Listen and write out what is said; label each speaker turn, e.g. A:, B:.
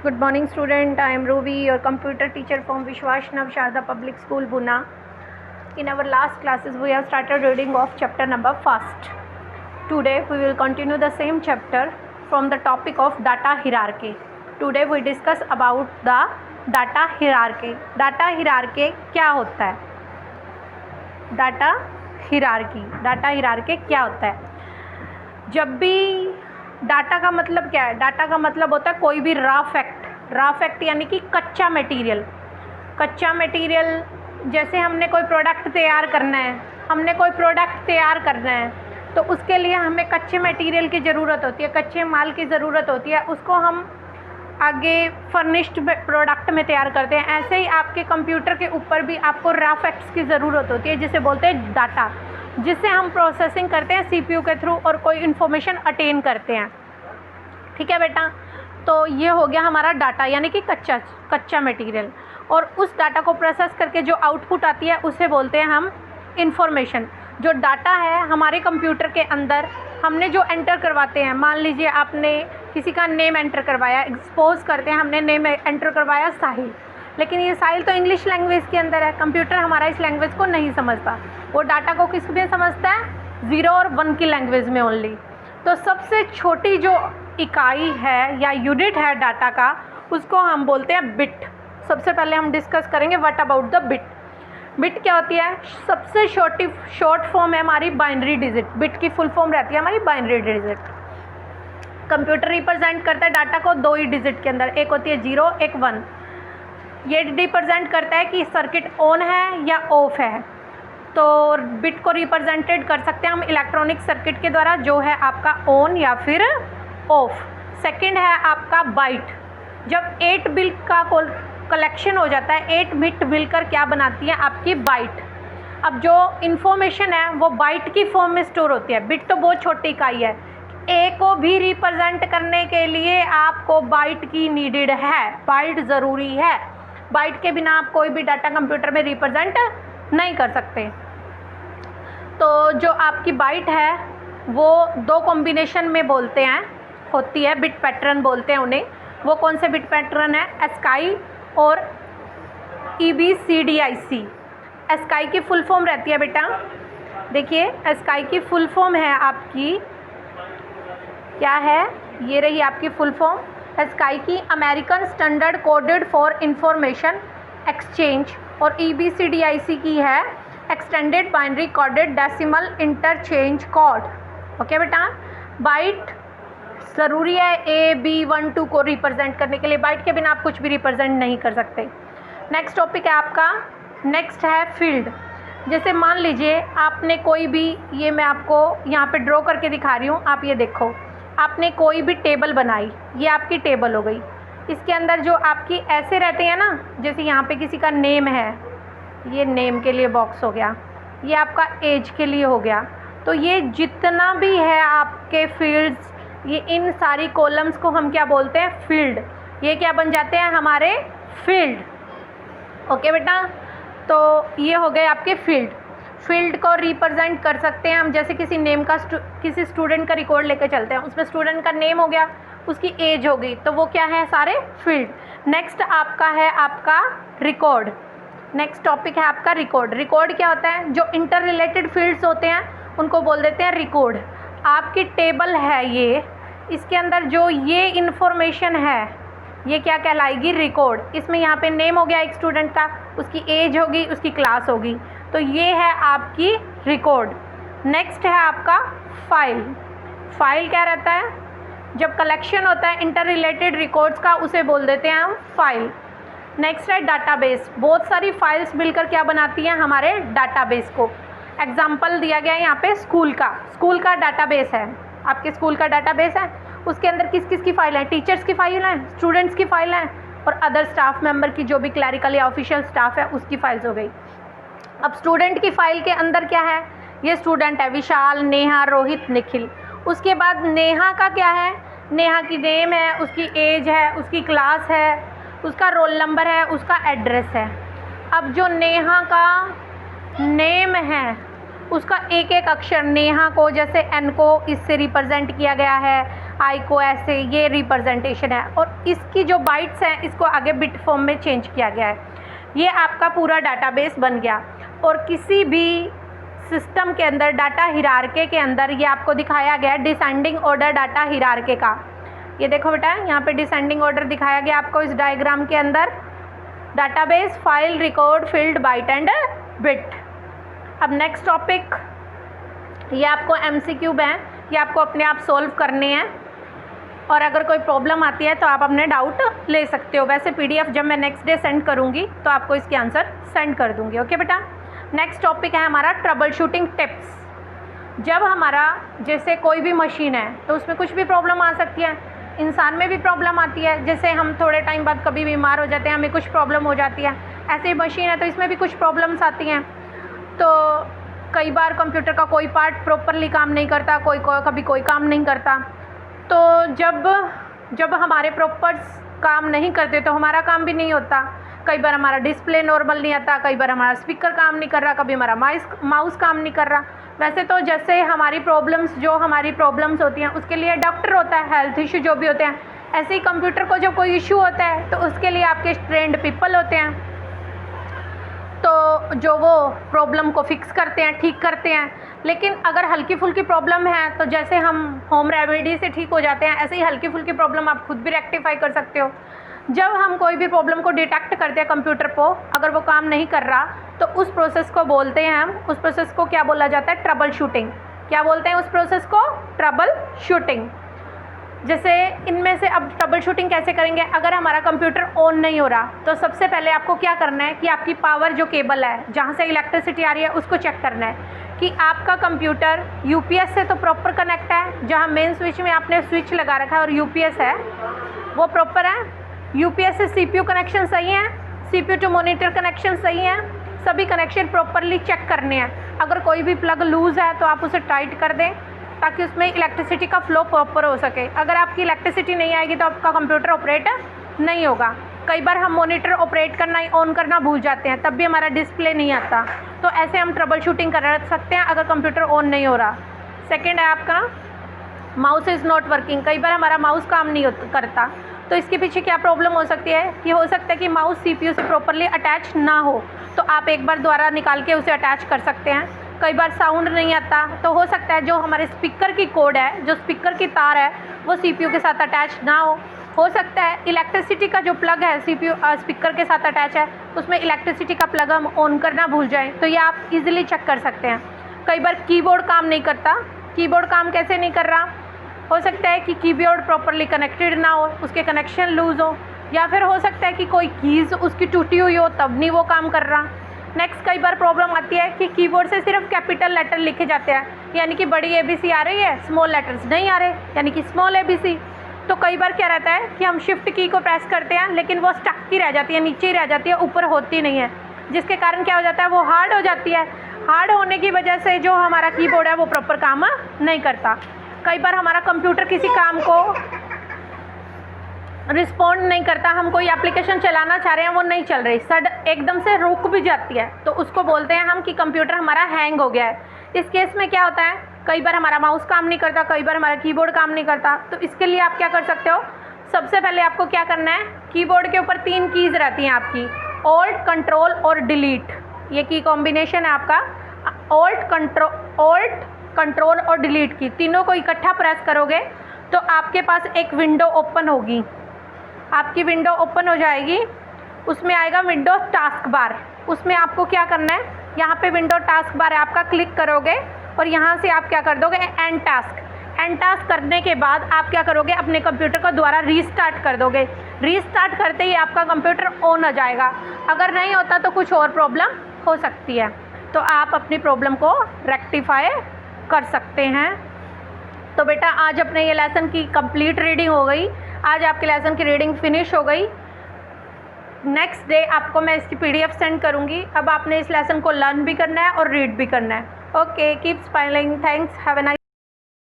A: Good morning student, I am Ruby, your computer teacher from Vishwashnav Sharda Public School, Pune. In our last classes we have started reading of chapter number first. Today we will continue the same chapter from the topic of data hierarchy. Today we discuss about the data hierarchy. Data hierarchy क्या होता है? Data hierarchy क्या होता है? जब भी data का मतलब क्या है? डाटा का मतलब होता है कोई भी रॉ फैक्ट यानी कि कच्चा मटेरियल। जैसे हमने कोई प्रोडक्ट तैयार करना है तो उसके लिए हमें कच्चे मटेरियल की ज़रूरत होती है, कच्चे माल की ज़रूरत होती है, उसको हम आगे फर्निश्ड प्रोडक्ट में तैयार करते हैं। ऐसे ही आपके कंप्यूटर के ऊपर भी आपको रॉ फैक्ट्स की ज़रूरत होती है, जिसे बोलते हैं डाटा, जिससे हम प्रोसेसिंग करते हैं सीपीयू के थ्रू और कोई इन्फॉर्मेशन अटेन करते हैं। ठीक है बेटा, तो ये हो गया हमारा डाटा यानी कि कच्चा मटेरियल। और उस डाटा को प्रोसेस करके जो आउटपुट आती है उसे बोलते हैं हम इंफॉर्मेशन। जो डाटा है हमारे कंप्यूटर के अंदर हमने जो एंटर करवाते हैं, मान लीजिए आपने किसी का नेम एंटर करवाया, एक्सपोज करते हैं, हमने नेम एंटर करवाया साहिल, लेकिन ये साहिल तो इंग्लिश लैंग्वेज के अंदर है, कंप्यूटर हमारा इस लैंग्वेज को नहीं समझता, वो डाटा को किस में समझता है? 0 और 1 की लैंग्वेज में ओनली। तो सबसे छोटी जो इकाई है या यूनिट है डाटा का, उसको हम बोलते हैं बिट। सबसे पहले हम डिस्कस करेंगे what about the bit. Bit क्या होती है? सबसे शॉर्ट फॉर्म है हमारी बाइनरी डिजिट। बिट की फुल फॉर्म रहती है हमारी बाइनरी डिजिट। कंप्यूटर रिप्रेजेंट करता है डाटा को 2 ही डिजिट के अंदर, एक होती है 0, एक 1। ये रिप्रेजेंट करता है कि सर्किट ऑन है या ऑफ है। तो बिट को रिप्रेजेंटेड कर सकते हैं हम इलेक्ट्रॉनिक सर्किट के द्वारा, जो है आपका ऑन या फिर ऑफ। सेकंड है आपका बाइट। जब 8 बिट का कलेक्शन हो जाता है, 8 बिट मिलकर क्या बनाती है? आपकी बाइट। अब जो इन्फॉर्मेशन है वो बाइट की फॉर्म में स्टोर होती है। बिट तो बहुत छोटी इकाई है, ए को भी रिप्रेजेंट करने के लिए आपको बाइट की नीडेड है, बाइट ज़रूरी है। बाइट के बिना आप कोई भी डाटा कंप्यूटर में रिप्रेजेंट नहीं कर सकते। तो जो आपकी बाइट है वो 2 कॉम्बिनेशन में होती है, बिट पैटर्न बोलते हैं उन्हें। वो कौन से बिट पैटर्न है? एस्काई और EBCDIC। एस्काई की फुल फॉर्म रहती है बेटा, देखिए एस्काई की फुल फॉर्म है आपकी, क्या है? ये रही आपकी फुल फॉर्म एस्काई की, American standard coded for information exchange. और EBCDIC की है extended binary coded decimal interchange code. Okay बेटा, बाइट ज़रूरी है A, B, 1, 2 को रिप्रेजेंट करने के लिए। बाइट के बिना आप कुछ भी रिप्रेजेंट नहीं कर सकते। नेक्स्ट टॉपिक है आपका, नेक्स्ट है फील्ड। जैसे मान लीजिए आपने कोई भी, ये मैं आपको यहाँ पे ड्रॉ करके दिखा रही हूँ, आप ये देखो, आपने कोई भी टेबल बनाई, ये आपकी टेबल हो गई। इसके अंदर जो आपकी ऐसे रहते हैं ना, जैसे यहाँ पे किसी का नेम है, ये नेम के लिए बॉक्स हो गया, ये आपका एज के लिए हो गया। तो ये जितना भी है आपके फील्ड्स, ये इन सारी कॉलम्स को हम क्या बोलते हैं? फील्ड। ये क्या बन जाते हैं? हमारे फील्ड। ओके बेटा, तो ये हो गए आपके फील्ड को रिप्रेजेंट कर सकते हैं हम। जैसे किसी नेम का किसी स्टूडेंट का रिकॉर्ड लेकर चलते हैं, उसमें स्टूडेंट का नेम हो गया, उसकी एज हो गई, तो वो क्या है? सारे फील्ड। नेक्स्ट आपका है आपका रिकॉर्ड। नेक्स्ट टॉपिक है आपका रिकॉर्ड। रिकॉर्ड क्या होता है? जो इंटर रिलेटेड फील्ड्स होते हैं उनको बोल देते हैं रिकॉर्ड। आपकी टेबल है ये, इसके अंदर जो ये इन्फॉर्मेशन है ये क्या कहलाएगी? रिकॉर्ड। इसमें यहाँ पे नेम हो गया एक स्टूडेंट का, उसकी एज होगी, उसकी क्लास होगी, तो ये है आपकी रिकॉर्ड। नेक्स्ट है आपका फाइल। फाइल क्या रहता है? जब कलेक्शन होता है इंटर रिलेटेड रिकॉर्ड्स का, उसे बोल देते हैं हम फाइल। नेक्स्ट है डाटाबेस। बहुत सारी फाइल्स मिलकर क्या बनाती हैं? हमारे डाटाबेस को। एग्जाम्पल दिया गया है यहाँ पे स्कूल का डाटाबेस है, आपके स्कूल का डाटाबेस है, उसके अंदर किस किस की फाइल है? टीचर्स की फाइल है, स्टूडेंट्स की फाइल है, और अदर स्टाफ मेंबर की, जो भी क्लैरिकल या ऑफिशियल स्टाफ है उसकी फाइल्स हो गई। अब स्टूडेंट की फाइल के अंदर क्या है? ये स्टूडेंट है विशाल, नेहा, रोहित, निखिल। उसके बाद नेहा का क्या है? नेहा की नेम है, उसकी एज है, उसकी क्लास है, उसका रोल नंबर है, उसका एड्रेस है। अब जो नेहा का नेम है उसका एक एक अक्षर, नेहा को जैसे एन को इससे रिप्रेजेंट किया गया है, आई को ऐसे, ये रिप्रेजेंटेशन है, और इसकी जो बाइट्स हैं इसको आगे बिट फॉर्म में चेंज किया गया है। ये आपका पूरा डाटाबेस बन गया। और किसी भी सिस्टम के अंदर डाटा हिरार्की के अंदर ये आपको दिखाया गया है डिसेंडिंग ऑर्डर डाटा हिरार्की का। ये देखो बेटा, यहाँ पे डिसेंडिंग ऑर्डर दिखाया गया आपको इस डायग्राम के अंदर। Database, file, record, field, byte and bit. अब नेक्स्ट टॉपिक, ये आपको MCQ हैं, ये आपको अपने आप सॉल्व करने हैं, और अगर कोई प्रॉब्लम आती है तो आप अपने डाउट ले सकते हो। वैसे PDF जब मैं नेक्स्ट डे सेंड करूँगी तो आपको इसके आंसर सेंड कर दूँगी। ओके बेटा। नेक्स्ट टॉपिक है हमारा ट्रबल शूटिंग टिप्स। जब हमारा जैसे कोई भी मशीन है तो उसमें कुछ भी प्रॉब्लम आ सकती है, इंसान में भी प्रॉब्लम आती है। जैसे हम थोड़े टाइम बाद कभी बीमार हो जाते हैं, हमें कुछ प्रॉब्लम हो जाती है, ऐसे ही मशीन है तो इसमें भी कुछ प्रॉब्लम्स आती हैं। तो कई बार कंप्यूटर का कोई पार्ट प्रॉपरली काम नहीं करता, कभी कोई काम नहीं करता। तो जब हमारे प्रॉपर काम नहीं करते तो हमारा काम भी नहीं होता। कई बार हमारा डिस्प्ले नॉर्मल नहीं आता, कई बार हमारा स्पीकर काम नहीं कर रहा, कभी हमारा माउस काम नहीं कर रहा। वैसे तो जैसे हमारी प्रॉब्लम्स होती हैं उसके लिए डॉक्टर होता है, हेल्थ इशू जो भी होते हैं, ऐसे ही कंप्यूटर को जब कोई इशू होता है तो उसके लिए आपके ट्रेंड पीपल होते हैं, तो जो वो प्रॉब्लम को फिक्स करते हैं, ठीक करते हैं। लेकिन अगर हल्की फुल्की प्रॉब्लम है तो जैसे हम होम रेमेडी से ठीक हो जाते हैं, ऐसे ही हल्की फुल्की प्रॉब्लम आप खुद भी रेक्टिफाई कर सकते हो। जब हम कोई भी प्रॉब्लम को डिटेक्ट करते हैं कंप्यूटर को, अगर वो काम नहीं कर रहा तो उस प्रोसेस को बोलते हैं हम, उस प्रोसेस को क्या बोला जाता है? Trouble shooting. क्या बोलते हैं उस प्रोसेस को? Trouble shooting. जैसे इनमें से अब ट्रबल शूटिंग कैसे करेंगे? अगर हमारा कंप्यूटर ऑन नहीं हो रहा तो सबसे पहले आपको क्या करना है कि आपकी पावर जो केबल है जहाँ से इलेक्ट्रिसिटी आ रही है उसको चेक करना है कि आपका कंप्यूटर UPS से तो प्रॉपर कनेक्ट है, जहाँ मेन स्विच में आपने स्विच लगा रखा है और UPS है वो प्रॉपर है। UPS से CPU कनेक्शन सही है, CPU टू मॉनिटर कनेक्शन सही है, सभी कनेक्शन प्रॉपरली चेक करने हैं। अगर कोई भी प्लग लूज़ है तो आप उसे टाइट कर दें ताकि उसमें इलेक्ट्रिसिटी का फ्लो प्रॉपर हो सके। अगर आपकी इलेक्ट्रिसिटी नहीं आएगी तो आपका कंप्यूटर ऑपरेट नहीं होगा। कई बार हम मॉनिटर ऑपरेट करना, ऑन करना भूल जाते हैं, तब भी हमारा डिस्प्ले नहीं आता। तो ऐसे हम ट्रबल शूटिंग कर सकते हैं अगर कंप्यूटर ऑन नहीं हो रहा। सेकेंड है आपका माउस इज़ नॉट वर्किंग। कई बार हमारा माउस काम नहीं करता, तो इसके पीछे क्या प्रॉब्लम हो सकती है कि हो सकता है कि माउस CPU से प्रॉपरली अटैच ना हो, तो आप एक बार दोबारा निकाल के उसे अटैच कर सकते हैं। कई बार साउंड नहीं आता, तो हो सकता है जो हमारे स्पीकर की कोड है, जो स्पीकर की तार है, वो CPU के साथ अटैच ना हो सकता है इलेक्ट्रिसिटी का जो प्लग है स्पीकर के साथ अटैच है, उसमें इलेक्ट्रिसिटी का प्लग हम ऑन करना भूल जाएं, तो ये आप इजीली चेक कर सकते हैं। कई बार कीबोर्ड काम नहीं करता। कीबोर्ड काम कैसे नहीं कर रहा? हो सकता है कि कीबोर्ड प्रॉपरली कनेक्टेड ना हो, उसके कनेक्शन लूज़ हो, या फिर हो सकता है कि कोई कीज़ उसकी टूटी हुई हो तब नहीं वो काम कर रहा। नेक्स्ट, कई बार प्रॉब्लम आती है कि कीबोर्ड से सिर्फ कैपिटल लेटर लिखे जाते हैं, यानी कि बड़ी ABC आ रही है, स्मॉल लेटर्स नहीं आ रहे, यानी कि स्मॉल ABC। तो कई बार क्या रहता है कि हम शिफ्ट की को प्रेस करते हैं लेकिन वो स्टक की रह जाती है, नीचे ही रह जाती है, ऊपर होती नहीं है, जिसके कारण क्या हो जाता है, वो हार्ड हो जाती है। हार्ड होने की वजह से जो हमारा कीबोर्ड है वो प्रॉपर काम नहीं करता। कई बार हमारा कंप्यूटर किसी काम को रिस्पॉन्ड नहीं करता, हम कोई एप्लीकेशन चलाना चाह रहे हैं वो नहीं चल रही, एकदम से रुक भी जाती है, तो उसको बोलते हैं हम कि कंप्यूटर हमारा हैंग हो गया है। इस केस में क्या होता है, कई बार हमारा माउस काम नहीं करता, कई बार हमारा कीबोर्ड काम नहीं करता। तो इसके लिए आप क्या कर सकते हो? सबसे पहले आपको क्या करना है, कीबोर्ड के ऊपर 3 कीज़ रहती हैं आपकी, ऑल्ट, कंट्रोल और डिलीट। ये की कॉम्बिनेशन है आपका, ऑल्ट, कंट्रोल और डिलीट की, तीनों को इकट्ठा प्रेस करोगे तो आपके पास एक विंडो ओपन होगी। आपकी विंडो ओपन हो जाएगी, उसमें आएगा विंडो टास्क बार। उसमें आपको क्या करना है, यहाँ पे विंडो टास्क बार है आपका, क्लिक करोगे और यहाँ से आप क्या कर दोगे, एंड टास्क। एंड टास्क करने के बाद आप क्या करोगे, अपने कंप्यूटर को दोबारा रीस्टार्ट कर दोगे। रीस्टार्ट करते ही आपका कंप्यूटर ऑन हो जाएगा। अगर नहीं होता तो कुछ और प्रॉब्लम हो सकती है, तो आप अपनी प्रॉब्लम को रेक्टिफाई कर सकते हैं। तो बेटा आज अपने ये लेसन की कंप्लीट रीडिंग हो गई, आज आपके लेसन की रीडिंग फिनिश हो गई। नेक्स्ट डे आपको मैं इसकी PDF सेंड करूँगी। अब आपने इस लेसन को लर्न भी करना है और रीड भी करना है। Okay, keep smiling, thanks, have a nice